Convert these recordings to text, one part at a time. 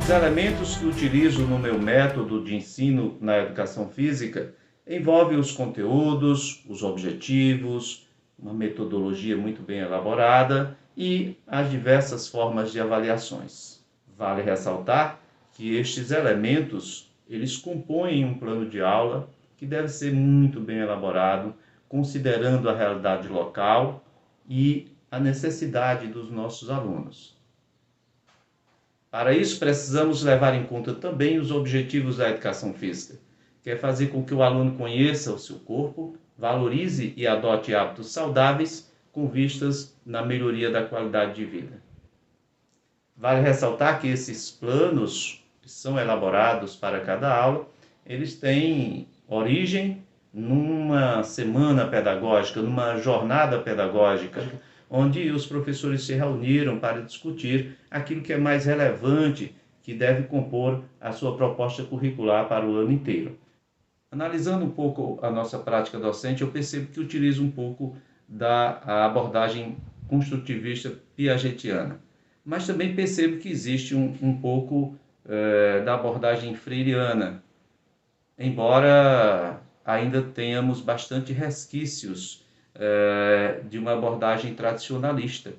Os elementos que utilizo no meu método de ensino na educação física envolvem os conteúdos, os objetivos, uma metodologia muito bem elaborada e as diversas formas de avaliações. Vale ressaltar que estes elementos, eles compõem um plano de aula que deve ser muito bem elaborado, considerando a realidade local e a necessidade dos nossos alunos. Para isso, precisamos levar em conta também os objetivos da educação física, que é fazer com que o aluno conheça o seu corpo, valorize e adote hábitos saudáveis com vistas na melhoria da qualidade de vida. Vale ressaltar que esses planos que são elaborados para cada aula, eles têm origem numa semana pedagógica, numa jornada pedagógica, onde os professores se reuniram para discutir aquilo que é mais relevante, que deve compor a sua proposta curricular para o ano inteiro. Analisando um pouco a nossa prática docente, eu percebo que utilizo um pouco da abordagem construtivista piagetiana, mas também percebo que existe um pouco da abordagem freiriana, embora ainda tenhamos bastante resquícios de uma abordagem tradicionalista.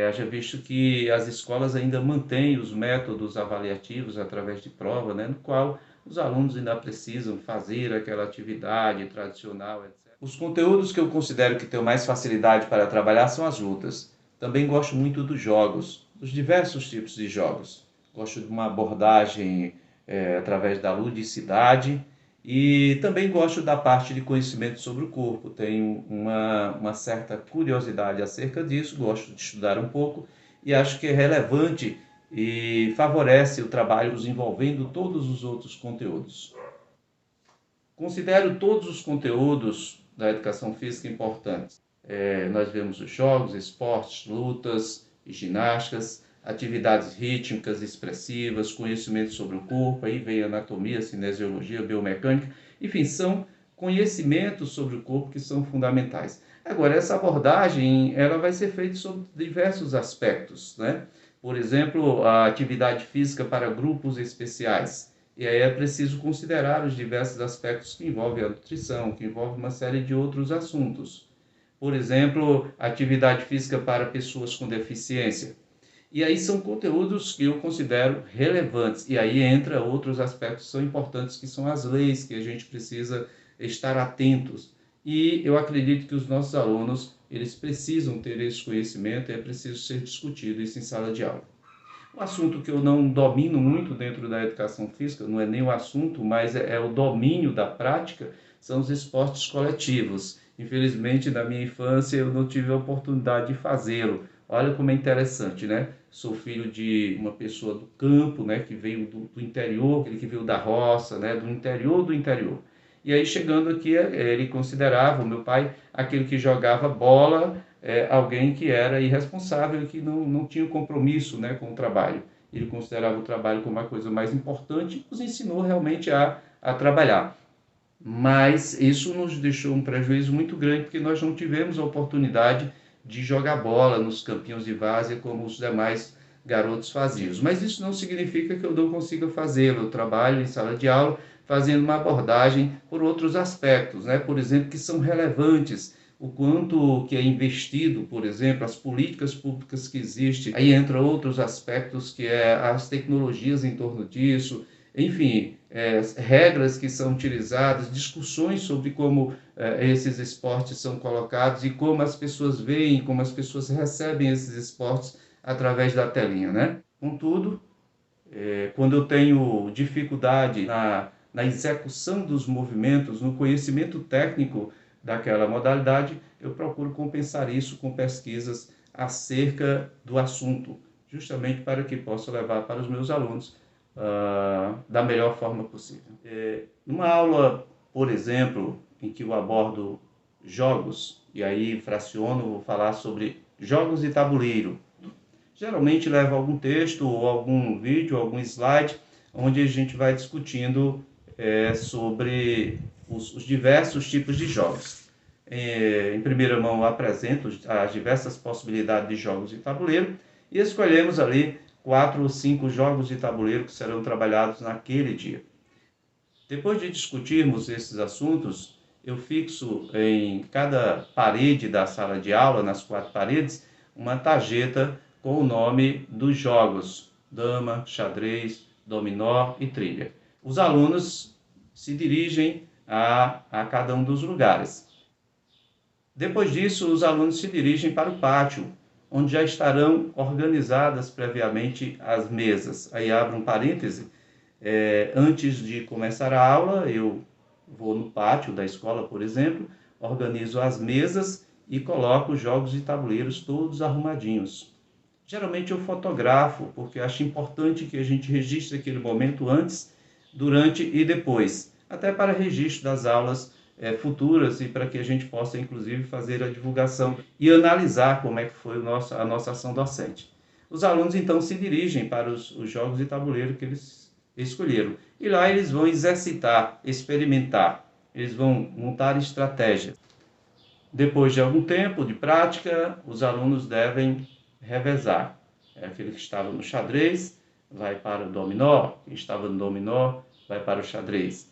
Haja visto que as escolas ainda mantêm os métodos avaliativos através de prova, né, no qual os alunos ainda precisam fazer aquela atividade tradicional, etc. Os conteúdos que eu considero que tenho mais facilidade para trabalhar são as lutas. Também gosto muito dos jogos, dos diversos tipos de jogos. Gosto de uma abordagem através da ludicidade e também gosto da parte de conhecimento sobre o corpo. Tenho uma certa curiosidade acerca disso, gosto de estudar um pouco e acho que é relevante e favorece o trabalho envolvendo todos os outros conteúdos. Considero todos os conteúdos da educação física importantes. Nós vemos os jogos, esportes, lutas e ginásticas, atividades rítmicas, expressivas, conhecimento sobre o corpo, aí vem anatomia, cinesiologia, biomecânica, enfim, são conhecimentos sobre o corpo que são fundamentais. Agora, essa abordagem, ela vai ser feita sobre diversos aspectos, né? Por exemplo, a atividade física para grupos especiais. E aí é preciso considerar os diversos aspectos que envolvem a nutrição, que envolvem uma série de outros assuntos. Por exemplo, atividade física para pessoas com deficiência. E aí são conteúdos que eu considero relevantes. E aí entra outros aspectos que são importantes, que são as leis, que a gente precisa estar atentos. E eu acredito que os nossos alunos, eles precisam ter esse conhecimento, é preciso ser discutido isso em sala de aula. Um assunto que eu não domino muito dentro da educação física, não é nem o assunto, mas é o domínio da prática, são os esportes coletivos. Infelizmente, na minha infância, eu não tive a oportunidade de fazê-lo. Olha como é interessante, né? Sou filho de uma pessoa do campo, né? Que veio do interior, aquele que veio da roça, né? Do interior do interior. E aí, chegando aqui, ele considerava, o meu pai, aquele que jogava bola, alguém que era irresponsável e que não tinha compromisso, né, com o trabalho. Ele considerava o trabalho como uma coisa mais importante e nos ensinou realmente a trabalhar. Mas isso nos deixou um prejuízo muito grande, porque nós não tivemos a oportunidade de jogar bola nos campinhos de várzea como os demais garotos faziam. Mas isso não significa que eu não consiga fazê-lo. Eu trabalho em sala de aula fazendo uma abordagem por outros aspectos, né? Por exemplo, que são relevantes, o quanto que é investido, por exemplo, as políticas públicas que existem. Aí entra outros aspectos, que é as tecnologias em torno disso, enfim, regras que são utilizadas, discussões sobre como esses esportes são colocados e como as pessoas veem, como as pessoas recebem esses esportes através da telinha, né? Contudo, quando eu tenho dificuldade na execução dos movimentos, no conhecimento técnico daquela modalidade, eu procuro compensar isso com pesquisas acerca do assunto, justamente para que possa levar para os meus alunos da melhor forma possível. Numa aula, por exemplo, em que eu abordo jogos, e aí fraciono, vou falar sobre jogos de tabuleiro. Geralmente leva algum texto, ou algum vídeo, algum slide, onde a gente vai discutindo sobre os diversos tipos de jogos. Em primeira mão, eu apresento as diversas possibilidades de jogos de tabuleiro e escolhemos ali 4 ou 5 jogos de tabuleiro que serão trabalhados naquele dia. Depois de discutirmos esses assuntos, eu fixo em cada parede da sala de aula, nas 4 paredes, uma tarjeta com o nome dos jogos: dama, xadrez, dominó e trilha. Os alunos se dirigem a cada um dos lugares. Depois disso, os alunos se dirigem para o pátio, onde já estarão organizadas previamente as mesas. Aí abro um parêntese, antes de começar a aula, eu vou no pátio da escola, por exemplo, organizo as mesas e coloco os jogos de tabuleiros todos arrumadinhos. Geralmente eu fotografo, porque acho importante que a gente registre aquele momento antes, durante e depois, até para registro das aulas futuras e para que a gente possa, inclusive, fazer a divulgação e analisar como é que foi a nossa ação docente. Os alunos, então, se dirigem para os jogos de tabuleiro que eles escolheram. E lá eles vão exercitar, experimentar, eles vão montar estratégia. Depois de algum tempo de prática, os alunos devem revezar. Aquele que estava no xadrez vai para o dominó, quem estava no dominó vai para o xadrez.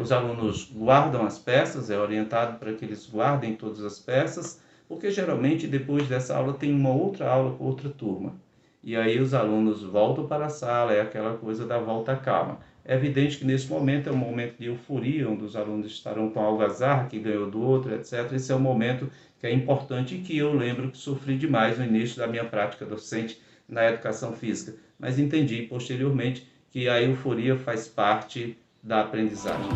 Os alunos guardam as peças, é orientado para que eles guardem todas as peças, porque geralmente depois dessa aula tem uma outra aula com outra turma. E aí os alunos voltam para a sala, é aquela coisa da volta calma. É evidente que nesse momento é um momento de euforia, onde os alunos estarão com algazarra, que ganhou do outro, etc. Esse é um momento que é importante e que eu lembro que sofri demais no início da minha prática docente na educação física. Mas entendi posteriormente que a euforia faz parte da aprendizagem.